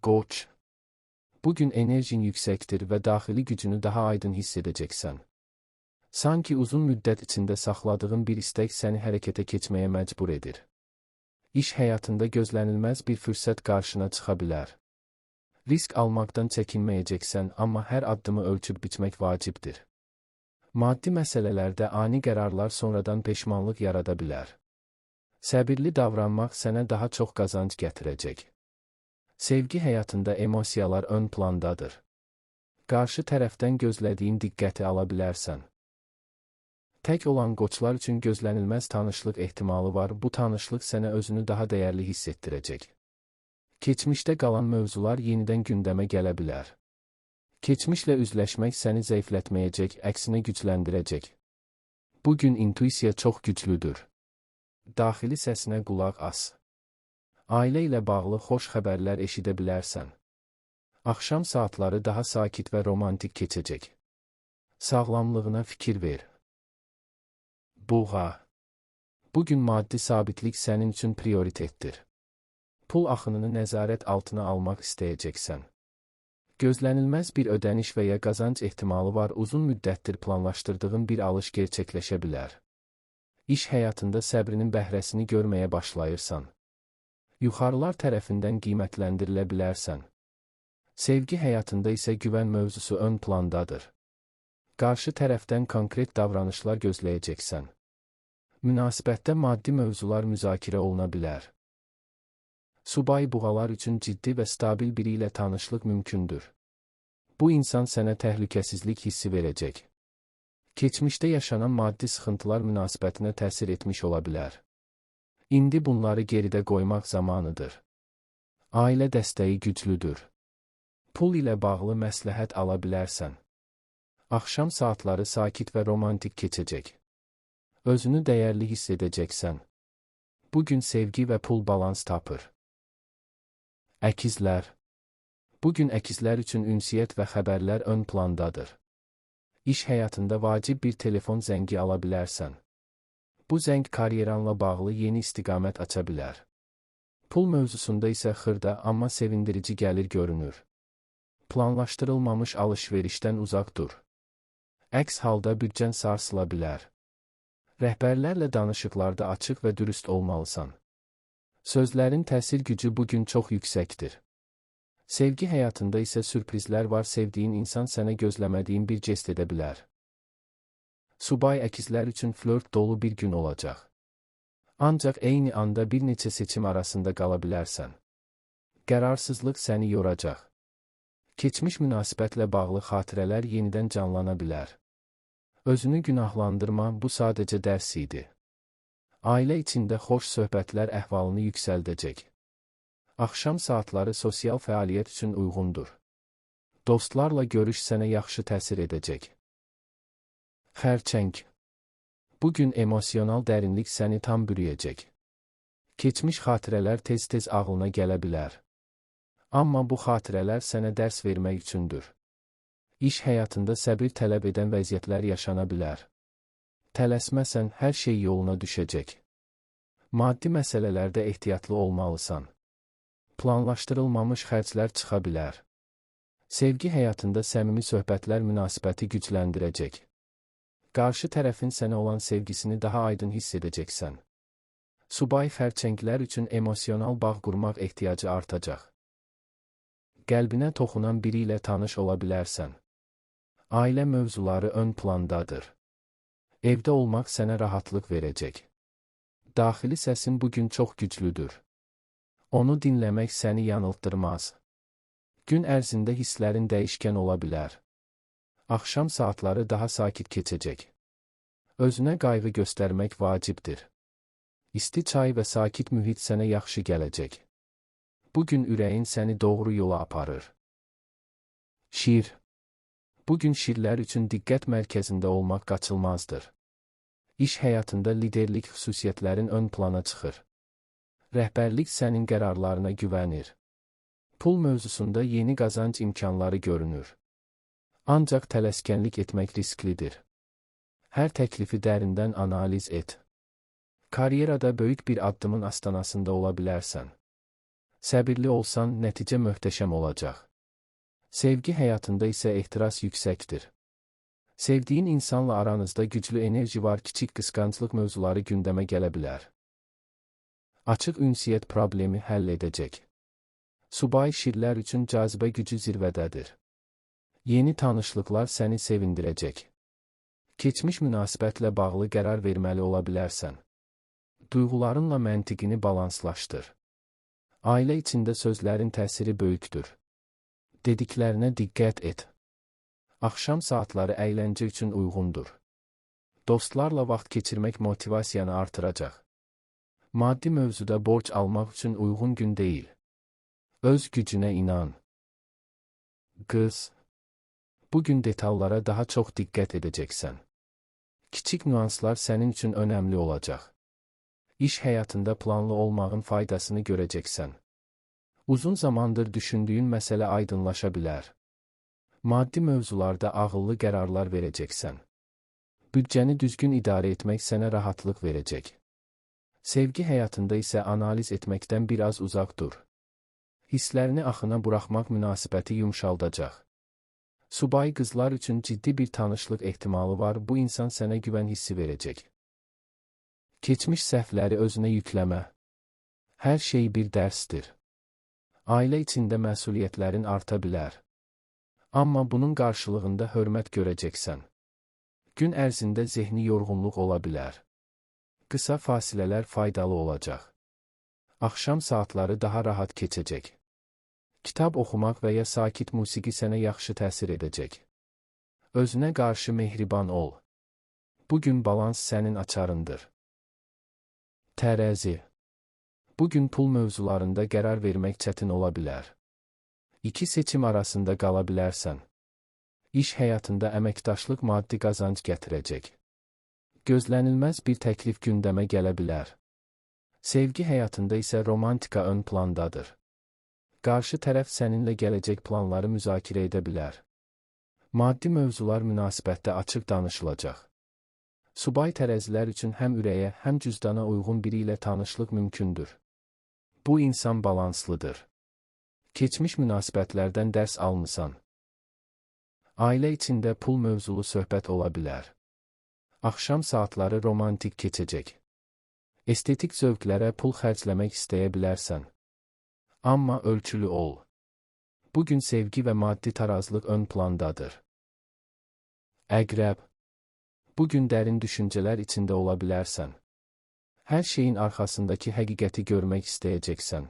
Qoç. Bugün enerjin yüksektir ve daxili gücünü daha aydın hiss edeceksən. Sanki uzun müddət içində saxladığın bir istək səni hərəkətə keçməyə məcbur edir. İş həyatında gözlənilməz bir fürsət qarşına çıxa bilər. Risk almaqdan çəkinməyəcəksən, amma hər addımı ölçüb biçmək vacibdir. Maddi məsələlərdə ani qərarlar sonradan peşmanlıq yarada bilər. Səbirli davranmaq sənə daha çox qazanc gətirəcək. Sevgi həyatında emosiyalar ön plandadır. Qarşı tərəfdən gözlədiyin diqqəti ala bilərsən. Tək olan qoçlar üçün gözlənilməz tanışlıq ehtimalı var, bu tanışlıq sənə özünü daha dəyərli hiss etdirəcək. Keçmişdə qalan mövzular yenidən gündəmə gələ bilər. Keçmişlə üzləşmək səni zəiflətməyəcək, əksinə gücləndirəcək. Bugün intuisiya çox güclüdür. Daxili səsinə qulaq as. Ailə ilə bağlı xoş xəbərlər eşidə bilərsən. Axşam saatları daha sakit və romantik keçəcək. Sağlamlığına fikir ver. Buğa. Bugün maddi sabitlik sənin üçün prioritetdir. Pul axınını nəzarət altına almaq istəyəcəksən. Gözlənilməz bir ödəniş və ya qazanc ehtimalı var, uzun müddətdir planlaşdırdığın bir alış gerçəkləşə bilər. İş həyatında səbrinin bəhrəsini görməyə başlayırsan. Yuxarılar tərəfindən qiymətləndirilə bilərsən. Sevgi həyatında isə güvən mövzusu ön plandadır. Qarşı tərəfdən konkret davranışlar gözləyəcəksən. Münasibətdə maddi mövzular müzakirə oluna bilər. Subay buğalar üçün ciddi və stabil biri ilə tanışlıq mümkündür. Bu insan sənə təhlükəsizlik hissi verəcək. Keçmişdə yaşanan maddi sıxıntılar münasibətinə təsir etmiş ola bilər. İndi bunları geridə qoymaq zamanıdır. Ailə dəstəyi güclüdür. Pul ilə bağlı məsləhət ala bilərsən. Axşam saatları sakit və romantik keçəcək. Özünü dəyərli hiss edəcəksən. Bugün sevgi və pul balans tapır. Əkizlər. Bugün əkizlər üçün ünsiyyət və xəbərlər ön plandadır. İş həyatında vacib bir telefon zəngi ala bilərsən. Bu zəng karyeranla bağlı yeni istiqamət aça bilər. Pul mövzusunda isə xırda, amma sevindirici gəlir görünür. Planlaşdırılmamış alış-verişdən uzaq dur. Əks halda büdcən sarsıla bilər. Rəhbərlərlə danışıqlarda açıq və dürüst olmalısan. Sözlərin təsir gücü bugün çox yüksəkdir. Sevgi həyatında isə sürprizlər var, sevdiyin insan sənə gözləmədiyin bir jest edə bilər. Subay əkizlər üçün flört dolu bir gün olacaq. Ancaq eyni anda bir neçə seçim arasında qala bilərsən. Qərarsızlıq səni yoracaq. Keçmiş münasibətlə bağlı xatirələr yenidən canlana bilər. Özünü günahlandırma, bu sadəcə dərs idi. Ailə içində xoş söhbətlər əhvalını yüksəldəcək. Axşam saatları sosial fəaliyyət üçün uyğundur. Dostlarla görüş sənə yaxşı təsir edəcək. Xərçəng. Bugün emosional dərinlik səni tam bürüyəcək. Keçmiş xatirələr tez-tez ağlına gələ bilər. Amma bu xatirələr sənə dərs vermək üçündür. İş həyatında səbir tələb edən vəziyyətlər yaşana bilər. Tələsməsən, hər şey yoluna düşəcək. Maddi məsələlərdə ehtiyatlı olmalısan. Planlaşdırılmamış xərclər çıxa bilər. Sevgi həyatında səmimi söhbətlər münasibəti gücləndirəcək. Qarşı tərəfin sənə olan sevgisini daha aydın hiss edəcəksən. Subay xərçənglər üçün emosional bağ qurmaq ehtiyacı artacaq. Qəlbinə toxunan biri ilə tanış ola bilərsən. Ailə mövzuları ön plandadır. Evdə olmaq sənə rahatlıq verəcək. Daxili səsin bugün çox güclüdür. Onu dinləmək səni yanıltdırmaz. Gün ərzində hisslərin dəyişkən ola bilər. Axşam saatları daha sakit keçəcək. Özünə qayğı göstərmək vacibdir. İsti çay və sakit mühit sənə yaxşı gələcək. Bugün ürəyin səni doğru yola aparır. Şir. Bugün şirlər üçün diqqət mərkəzində olmaq qaçılmazdır. İş həyatında liderlik xüsusiyyətlərin ön plana çıxır. Rəhbərlik sənin qərarlarına güvənir. Pul mövzusunda yeni qazanc imkanları görünür. Ancaq tələskənlik etmək risklidir. Hər təklifi dərindən analiz et. Karyerada böyük bir addımın astanasında ola bilərsən. Səbirli olsan, nəticə möhtəşəm olacaq. Sevgi həyatında isə ehtiras yüksəkdir. Sevdiyin insanla aranızda güclü enerji var, kiçik qısqanclıq mövzuları gündəmə gələ bilər. Açıq ünsiyyət problemi həll edəcək. Subay şirlər üçün cazibə gücü zirvədədir. Yeni tanışlıqlar səni sevindirəcək. Keçmiş münasibətlə bağlı qərar verməli ola bilərsən. Duyğularınla məntiqini balanslaşdır. Ailə içində sözlərin təsiri böyükdür. Dediklərinə diqqət et. Axşam saatları əyləncə üçün uyğundur. Dostlarla vaxt keçirmək motivasiyanı artıracaq. Maddi mövzuda borc almaq üçün uyğun gün deyil. Öz gücünə inan. Qız, bugün detallara daha çox diqqət edəcəksən. Kiçik nüanslar sənin üçün önəmli olacaq. İş həyatında planlı olmağın faydasını görəcəksən. Uzun zamandır düşündüyün məsələ aydınlaşa bilər. Maddi mövzularda ağıllı qərarlar verəcəksən. Büdcəni düzgün idarə etmək sənə rahatlıq verəcək. Sevgi həyatında isə analiz etməkdən biraz uzaq dur. Hisslərini axına buraxmaq münasibəti yumşaldacaq. Subay qızlar üçün ciddi bir tanışlıq ehtimalı var, bu insan sənə güvən hissi verəcək. Keçmiş səhvləri özünə yükləmə. Hər şey bir dərsdir. Ailə içində məsuliyyətlərin arta bilər. Amma bunun qarşılığında hörmət görəcəksən. Gün ərzində zehni yorğunluq ola bilər. Qısa fasilələr faydalı olacaq. Axşam saatları daha rahat keçəcək. Kitab oxumaq və ya sakit musiqi sənə yaxşı təsir edəcək. Özünə qarşı mehriban ol. Bugün balans sənin açarındır. Tərəzi. Bugün pul mövzularında qərar vermək çətin ola bilər. İki seçim arasında qala bilərsən. İş həyatında əməkdaşlıq maddi qazanc gətirəcək. Gözlənilməz bir təklif gündəmə gələ bilər. Sevgi həyatında isə romantika ön plandadır. Qarşı tərəf səninlə gələcək planları müzakirə edə bilər. Maddi mövzular münasibətdə açıq danışılacaq. Subay tərəzilər üçün həm ürəyə, həm cüzdana uyğun biri ilə tanışlıq mümkündür. Bu insan balanslıdır. Keçmiş münasibətlərdən dərs almısan. Ailə içində pul mövzulu söhbət ola bilər. Axşam saatları romantik keçəcək. Estetik zövqlərə pul xərcləmək istəyə bilərsən. Amma ölçülü ol. Bugün sevgi və maddi tarazlıq ön plandadır. Əqrəb. Bugün dərin düşüncələr içində ola bilərsən. Hər şeyin arxasındakı həqiqəti görmək istəyəcəksən.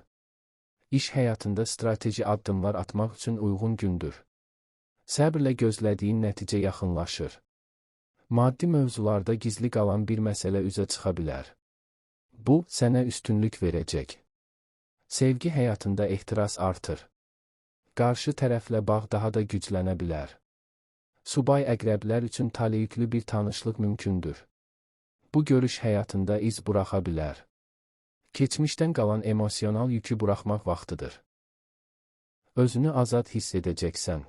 İş həyatında strateji addımlar atmaq üçün uyğun gündür. Səbrlə gözlədiyin nəticə yaxınlaşır. Maddi mövzularda gizli qalan bir məsələ üzə çıxa bilər. Bu, sənə üstünlük verəcək. Sevgi həyatında ehtiras artır. Qarşı tərəflə bağ daha da güclənə bilər. Subay əqrəblər üçün taleyüklü bir tanışlıq mümkündür. Bu görüş həyatında iz buraxa bilər. Keçmişdən qalan emosional yükü buraxmaq vaxtıdır. Özünü azad hiss edəcəksən.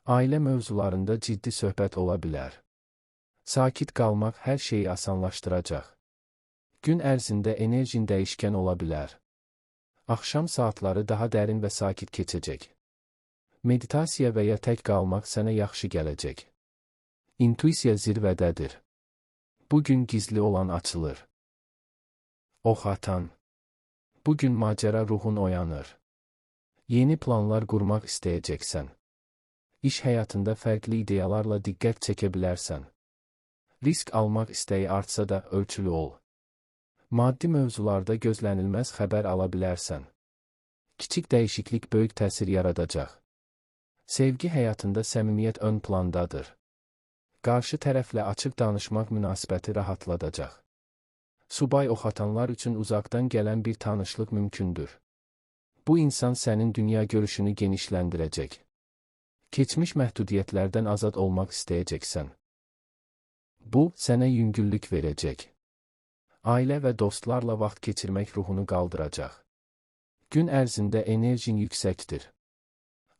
Ailə mövzularında ciddi söhbət ola bilər. Sakit qalmaq hər şeyi asanlaşdıracaq. Gün ərzində enerjin dəyişkən ola bilər. Axşam saatları daha dərin və sakit keçəcək. Meditasiya və ya tək qalmaq sənə yaxşı gələcək. İntuisiya zirvədədir. Bugün gizli olan açılır. Ox atan. Bugün macəra ruhun oyanır. Yeni planlar qurmaq istəyəcəksən. İş həyatında fərqli ideyalarla diqqət çəkə bilərsən. Risk almaq istəyi artsa da ölçülü ol. Maddi mövzularda gözlənilməz xəbər ala bilərsən. Kiçik dəyişiklik böyük təsir yaradacaq. Sevgi həyatında səmimiyyət ön plandadır. Qarşı tərəflə açıq danışmaq münasibəti rahatladacaq. Subay ox atanlar üçün uzaqdan gələn bir tanışlıq mümkündür. Bu insan sənin dünya görüşünü genişləndirəcək. Keçmiş məhdudiyyətlərdən azad olmaq istəyəcəksən. Bu, sənə yüngüllük verəcək. Ailə və dostlarla vaxt keçirmək ruhunu qaldıracaq. Gün ərzində enerjin yüksəkdir.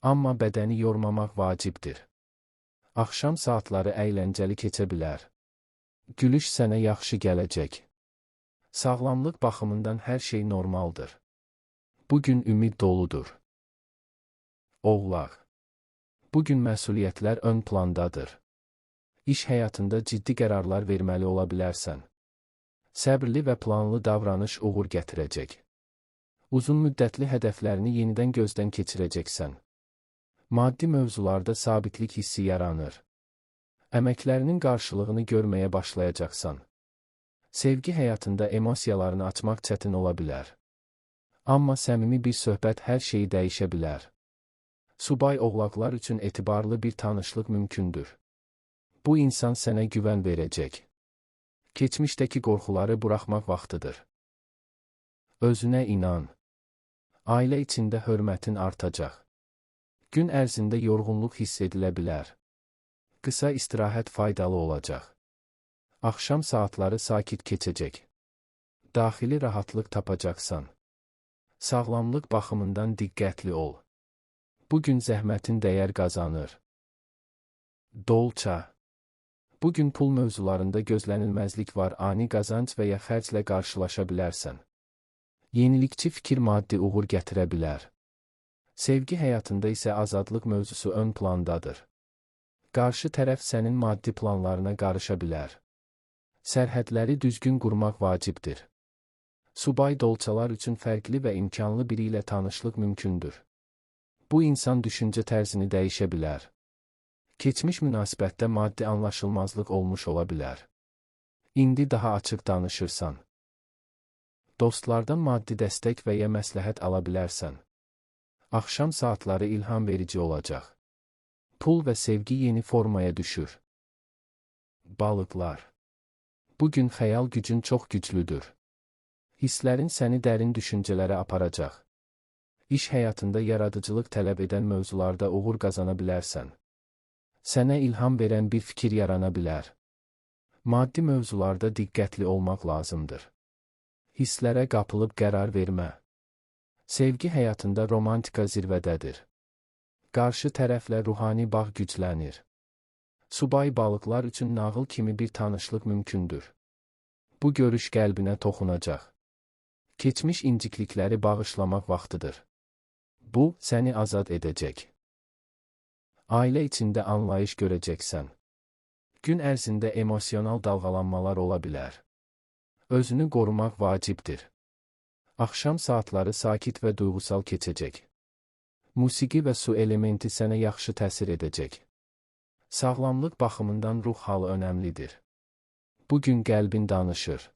Amma bədəni yormamaq vacibdir. Axşam saatları əyləncəli keçə bilər. Gülüş sənə yaxşı gələcək. Sağlamlıq baxımından hər şey normaldır. Bugün ümid doludur. Oğlaq. Bugün məsuliyyətlər ön plandadır. İş həyatında ciddi qərarlar verməli ola bilərsən. Səbirli və planlı davranış uğur gətirəcək. Uzun müddətli hədəflərini yenidən gözdən keçirəcəksən. Maddi mövzularda sabitlik hissi yaranır. Əməklərinin qarşılığını görməyə başlayacaqsan. Sevgi həyatında emosiyalarını açmaq çətin ola bilər. Amma səmimi bir söhbət hər şeyi dəyişə bilər. Subay oğlaqlar üçün etibarlı bir tanışlıq mümkündür. Bu insan sənə güvən verəcək. Keçmişdəki qorxuları buraxmaq vaxtıdır. Özünə inan. Ailə içində hörmətin artacaq. Gün ərzində yorğunluq hiss edilə bilər. Qısa istirahət faydalı olacaq. Axşam saatları sakit keçəcək. Daxili rahatlıq tapacaqsan. Sağlamlıq baxımından diqqətli ol. Bugün zəhmətin dəyər qazanır. Dolça. Bugün pul mövzularında gözlənilməzlik var, ani qazanc və ya xərclə qarşılaşa bilərsən. Yenilikçi fikir maddi uğur gətirə bilər. Sevgi həyatında isə azadlıq mövzusu ön plandadır. Qarşı tərəf sənin maddi planlarına qarışa bilər. Sərhədləri düzgün qurmaq vacibdir. Subay dolçalar üçün fərqli və imkanlı biri ilə tanışlıq mümkündür. Bu insan düşüncə tərzini dəyişə bilər. Keçmiş münasibətdə maddi anlaşılmazlıq olmuş ola bilər. İndi daha açıq danışırsan. Dostlardan maddi dəstək və ya məsləhət ala bilərsən. Axşam saatları ilham verici olacaq. Pul və sevgi yeni formaya düşür. Balıqlar. Bugün xəyal gücün çox güclüdür. Hisslərin səni dərin düşüncələrə aparacaq. İş həyatında yaradıcılıq tələb edən mövzularda uğur qazana bilərsən. Sənə ilham verən bir fikir yarana bilər. Maddi mövzularda diqqətli olmaq lazımdır. Hisslərə qapılıb qərar vermə. Sevgi həyatında romantika zirvədədir. Qarşı tərəflə ruhani bağ güclənir. Subay balıqlar üçün nağıl kimi bir tanışlıq mümkündür. Bu görüş qəlbinə toxunacaq. Keçmiş inciklikləri bağışlamaq vaxtıdır. Bu, səni azad edəcək. Ailə içində anlayış görəcəksən. Gün ərzində emosional dalğalanmalar ola bilər. Özünü qorumaq vacibdir. Axşam saatları sakit və duyğusal keçəcək. Musiqi və su elementi sənə yaxşı təsir edəcək. Sağlamlıq baxımından ruh halı önəmlidir. Bugün qəlbin danışır.